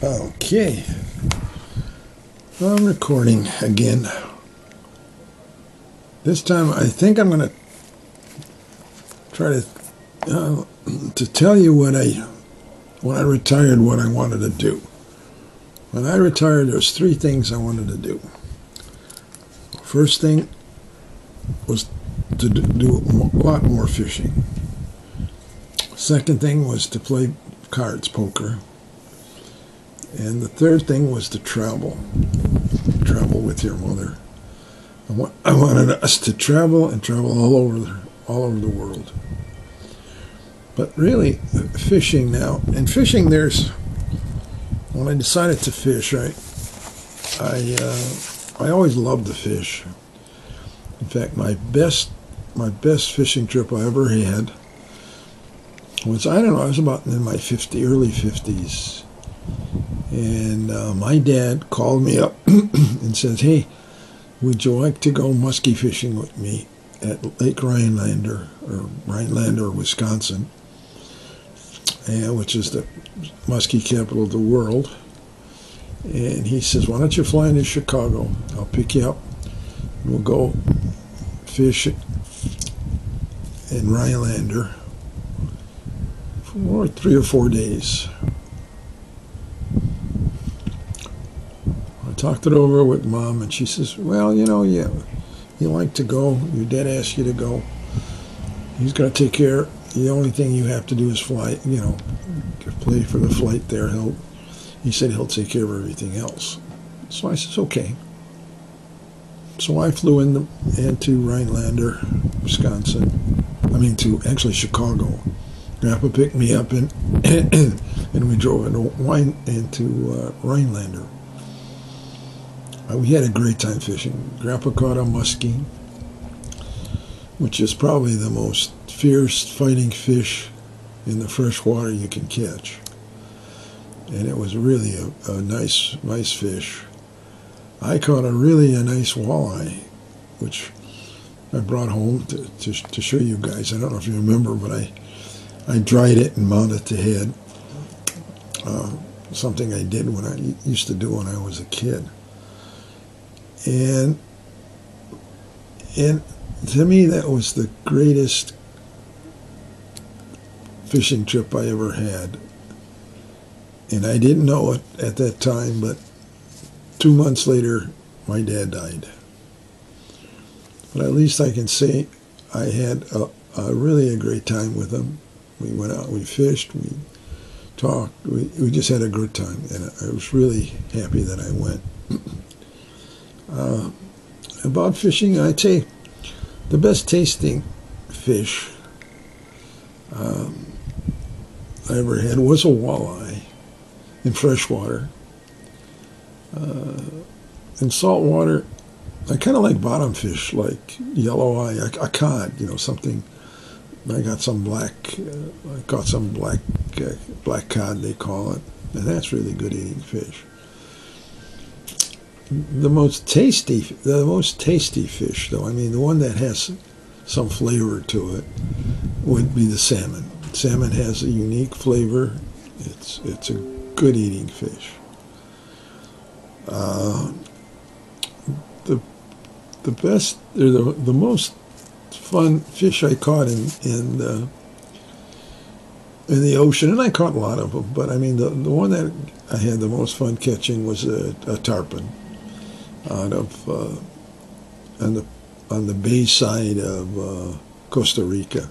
Okay, I'm recording again. This time I think I'm going to try to tell you when I retired what I wanted to do. When I retired, there was 3 things I wanted to do. First thing was to do a lot more fishing. Second thing was to play cards, poker. And the third thing was to travel with your mother. I wanted us to travel all over the world. But really, fishing now, when I decided to fish, I always loved to fish. In fact, my best fishing trip I ever had was, I was about in my early 50s. And my dad called me up and says, "Hey, would you like to go muskie fishing with me at Lake Rhinelander, Wisconsin, which is the muskie capital of the world?" And he says, "Why don't you fly into Chicago? I'll pick you up. We'll go fish in Rhinelander for 3 or 4 days." I talked it over with Mom, and she says, "Well, you like to go. Your dad asked you to go. He's going to take care. The only thing you have to do is fly, pay for the flight there. He said he'll take care of everything else." So I says, "Okay." So I flew into Rhinelander, Wisconsin. To Chicago. Grandpa picked me up and we drove into Rhinelander. We had a great time fishing. Grandpa caught a muskie, which is probably the most fierce fighting fish in the fresh water you can catch. And it was really a nice fish. I caught a nice walleye, which I brought home to show you guys. I don't know if you remember, but I dried it and mounted the head. Something I did used to do when I was a kid. And to me, that was the greatest fishing trip I ever had. And I didn't know it at that time, but 2 months later, my dad died. But at least I can say I had a great time with him. We went out, we fished, we talked, we just had a good time, and I was really happy that I went. About fishing, I'd say the best tasting fish I ever had was a walleye in freshwater. In saltwater, I kind of like bottom fish, like yellow eye, a cod, something. I got some black cod, they call it, and that's really good eating fish. The most tasty fish, though, the one that has some flavor to it, would be the salmon. Salmon has a unique flavor. It's a good eating fish. The best, or the most fun fish I caught in the ocean, and I caught a lot of them, but the one that I had the most fun catching was a tarpon out of on the bay side of Costa Rica.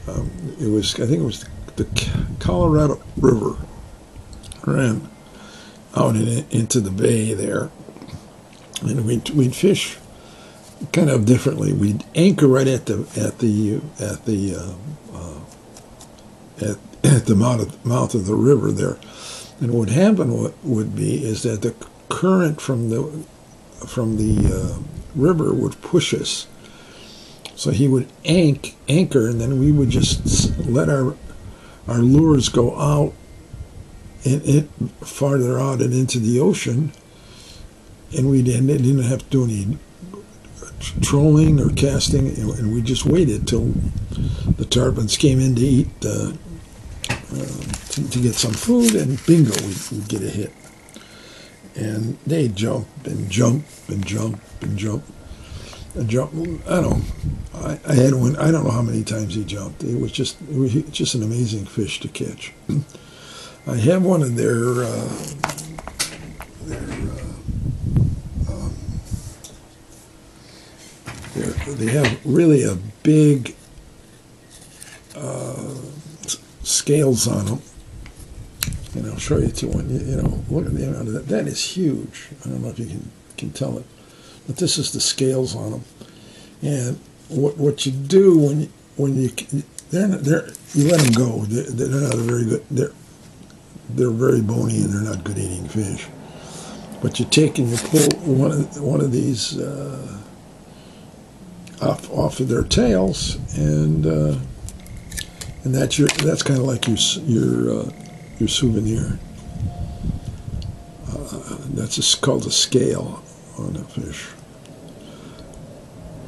I think it was the Colorado River ran out into the bay there, and we'd fish kind of differently. We'd anchor right at the mouth of the river there, and what happened would be is that the current from the river would push us. So he would anchor, and then we would just let our lures go out and farther out and into the ocean, and we didn't have to do any trolling or casting, and we just waited till the tarpons came in to eat to get some food, and bingo, we'd get a hit. And they'd jump and jump and jump and jump and jump. I don't know. I had one. I don't know how many times he jumped. It was just an amazing fish to catch. I have one of their they have really a big scales on them. And I'll show you to one. You know, look at the amount of that. That is huge. I don't know if you can tell it, but this is the scales on them. And what you do when you let them go. They're not very good. They're very bony and they're not good eating fish. But you take and you pull one of these off of their tails, and that's kind of like your souvenir. That's called a scale on a fish.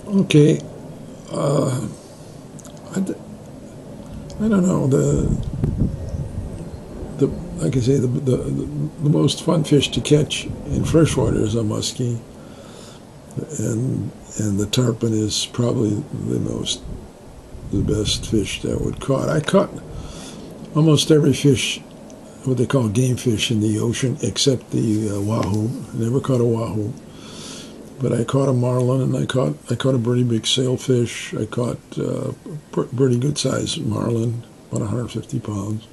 Okay, I don't know, like I say, the most fun fish to catch in freshwater is a muskie, and the tarpon is probably the best fish that would caught. I caught almost every fish, what they call game fish, in the ocean, except the wahoo. I never caught a wahoo, but I caught a marlin, and I caught a pretty big sailfish. I caught pretty good sized marlin, about 150 pounds,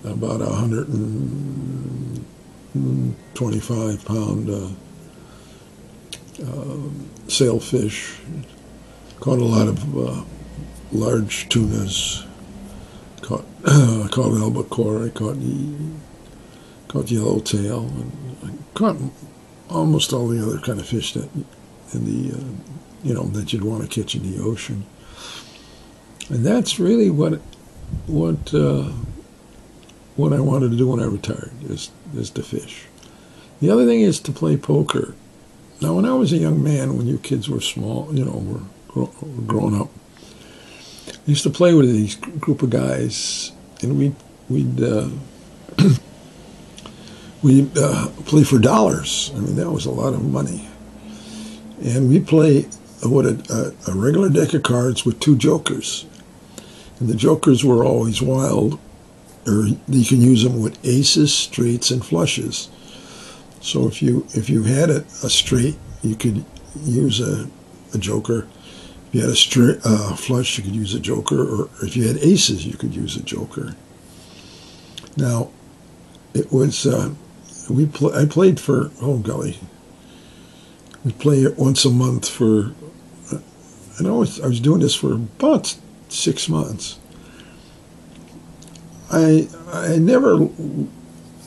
about 125 pound sailfish. Caught a lot of large tunas. Caught albacore. I caught yellowtail, and I caught almost all the other kind of fish that that you'd want to catch in the ocean. And that's really what I wanted to do when I retired, is to fish. The other thing is to play poker. Now, when I was a young man, when you kids were small, were growing up, I used to play with these group of guys, and we'd play for dollars. I mean, that was a lot of money. And we play a regular deck of cards with two jokers. And the jokers were always wild, or you can use them with aces, straights, and flushes. So if you had a straight, you could use a joker. If you had a straight flush, you could use a joker, or if you had aces, you could use a joker. Now, it was I played for, oh golly, we play it once a month for, I was doing this for about 6 months. I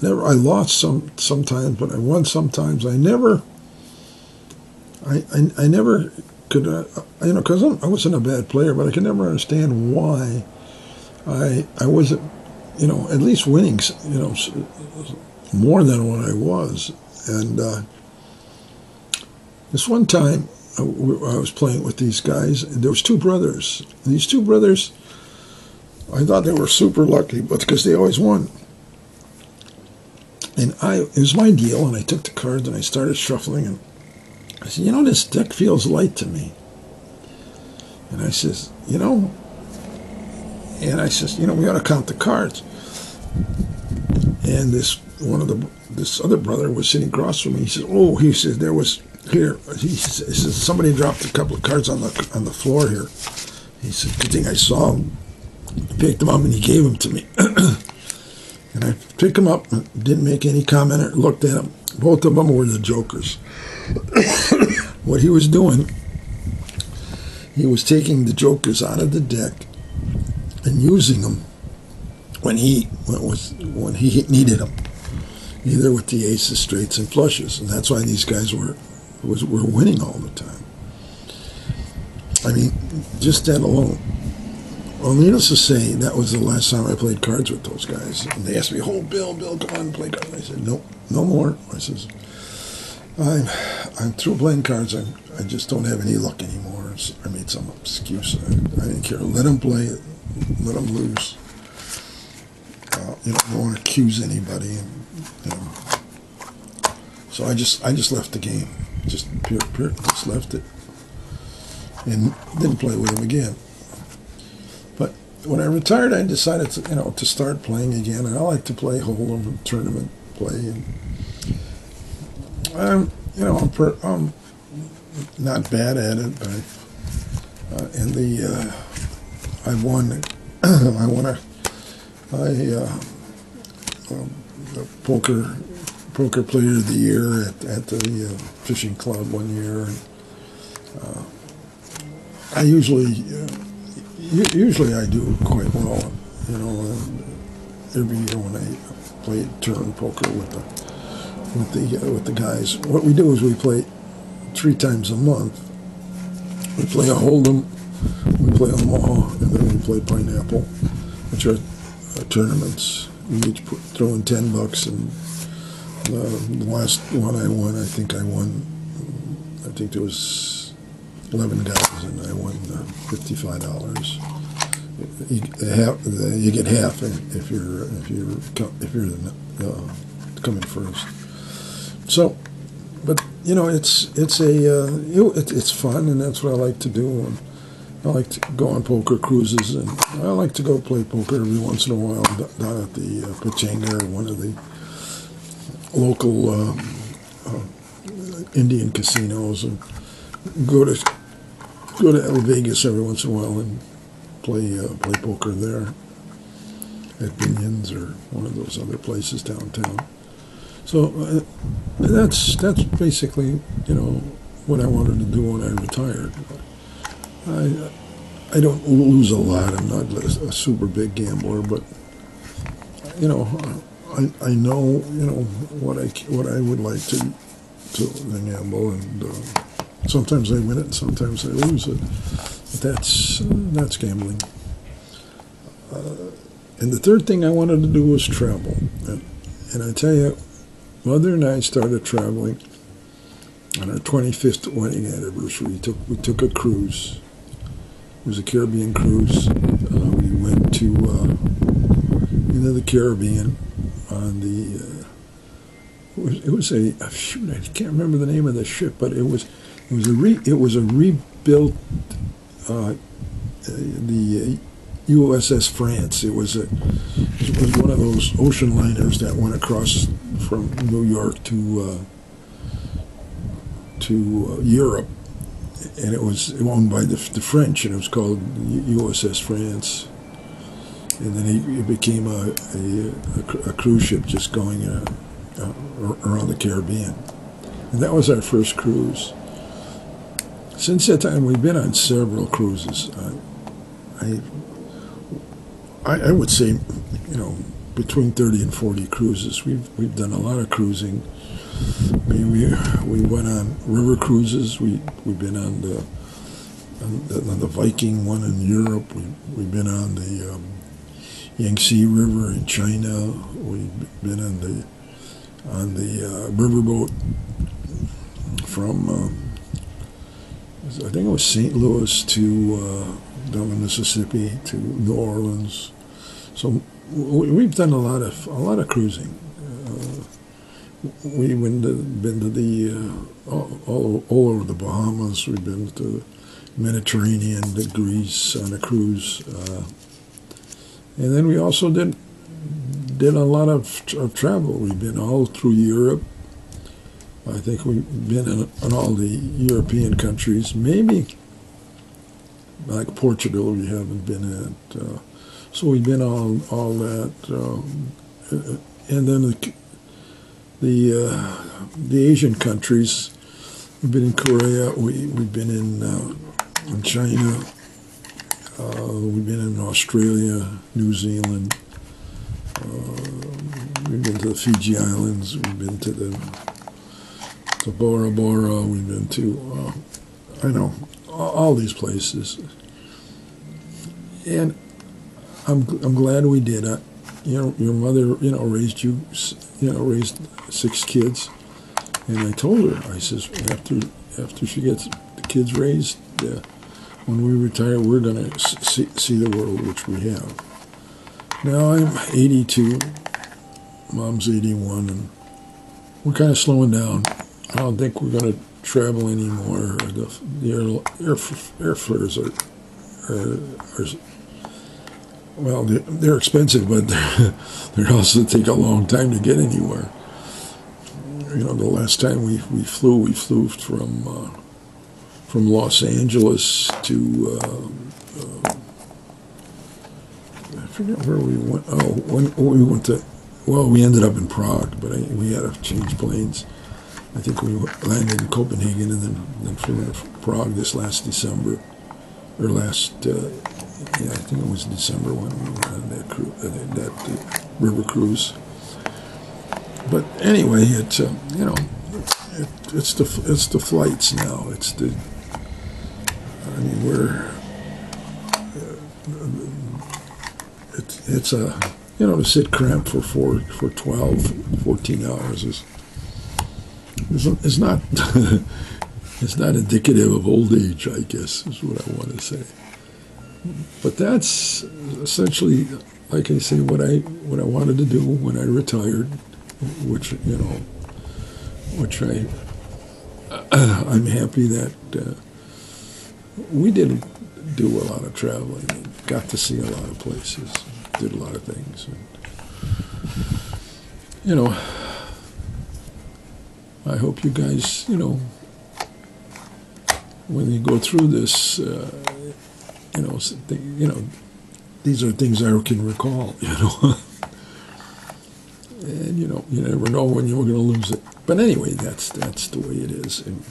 lost sometimes, but I won sometimes. I never could, because I wasn't a bad player, but I could never understand why I wasn't, at least winning, more than what I was. And this one time, I was playing with these guys, and there was two brothers. And these two brothers, I thought they were super lucky, but because they always won. And it was my deal, and I took the cards and I started shuffling, and I said, this deck feels light to me. And I says, we ought to count the cards. And this other brother was sitting across from me. He says, there was here. He says somebody dropped a couple of cards on the floor here. He said, good thing I saw him. He picked them up and he gave them to me. And I picked them up, didn't make any comment, or looked at them. Both of them were the jokers. What he was doing, he was taking the jokers out of the deck and using them when he needed them, either with the aces, straights, and flushes. And that's why these guys were winning all the time. I mean, just that alone. Well, needless to say, that was the last time I played cards with those guys. And they asked me, Bill, come on, play cards. I said, nope, no more. I says, I'm through playing cards. I just don't have any luck anymore. So I made some excuse. I didn't care. Let them play it. Let them lose. don't want to accuse anybody, and so I just left the game, just just left it, and didn't play with him again. But when I retired, I decided to start playing again. I like to play Hold'em and tournament play, and I'm not bad at it. But I won. I won the poker player of the year at the fishing club one year. And, I usually I do quite well. Every year when I play turn poker with the guys, what we do is we play 3 times a month. We play a Hold'em, we play Omaha, and then we play Pineapple, which are tournaments. We each throw in $10, and the last one I won, I think there was 11 guys, and I won $55. You get half if you're coming first. So, but it's fun, and that's what I like to do. And I like to go on poker cruises, and I like to go play poker every once in a while down at the Pachanga, or one of the local Indian casinos, and go to Vegas every once in a while and play poker there at Binion's or one of those other places downtown. So that's basically what I wanted to do when I retired. I don't lose a lot. I'm not a super big gambler, but I know what I would like to gamble, and sometimes I win it, and sometimes I lose it. But that's gambling. And the third thing I wanted to do was travel, and I tell you, Mother and I started traveling on our 25th wedding anniversary. We took a cruise. It was a Caribbean cruise. We went to into the Caribbean on the. It was a shoot. I can't remember the name of the ship, but it was a rebuilt the USS France. It was one of those ocean liners that went across from New York to Europe, and it was owned by the French, and it was called USS France. And then it became a cruise ship just going around the Caribbean, and that was our first cruise. Since that time, we've been on several cruises. I would say, between 30 and 40 cruises. We've done a lot of cruising. We went on river cruises. We've been on the Viking one in Europe. We've been on the Yangtze River in China. We've been on the riverboat from I think it was St. Louis to down the Mississippi to New Orleans. So we've done a lot of cruising. We've been to the all over the Bahamas. We've been to the Mediterranean, to Greece on a cruise, and then we also did a lot of travel. We've been all through Europe. I think we've been in all the European countries. Maybe like Portugal, we haven't been at. So we've been all that, and then the Asian countries. We've been in Korea. We've been in China. We've been in Australia, New Zealand. We've been to the Fiji Islands. We've been to Bora Bora. We've been to all these places, and I'm glad we did. Your mother, raised you, raised 6 kids, and I told her, I says, after she gets the kids raised, when we retire, we're going to see the world, which we have. Now I'm 82, Mom's 81, and we're kind of slowing down. I don't think we're going to travel anymore. The airfares are well, they're expensive, but they also take a long time to get anywhere. You know, the last time we flew from Los Angeles to I forget where we went. Oh, when we went to, well, we ended up in Prague, but we had to change planes. I think we landed in Copenhagen and then flew to Prague this last December, or last, yeah, I think it was December when we went on that river cruise. But anyway, it's you know, it's the flights now. I mean, it's a, you know, to sit cramped for 12, 14 hours is not it's not indicative of old age, I guess, is what I want to say. But that's essentially, like I say, what I wanted to do when I retired, which, you know, I'm happy that we didn't do a lot of traveling and got to see a lot of places, did a lot of things. And, you know, I hope you guys, you know, when you go through this, you know, these are things I can recall, you know. And, you know, you never know when you're going to lose it. But anyway, that's the way it is. And,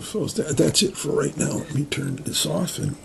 so that's it for right now. Let me turn this off and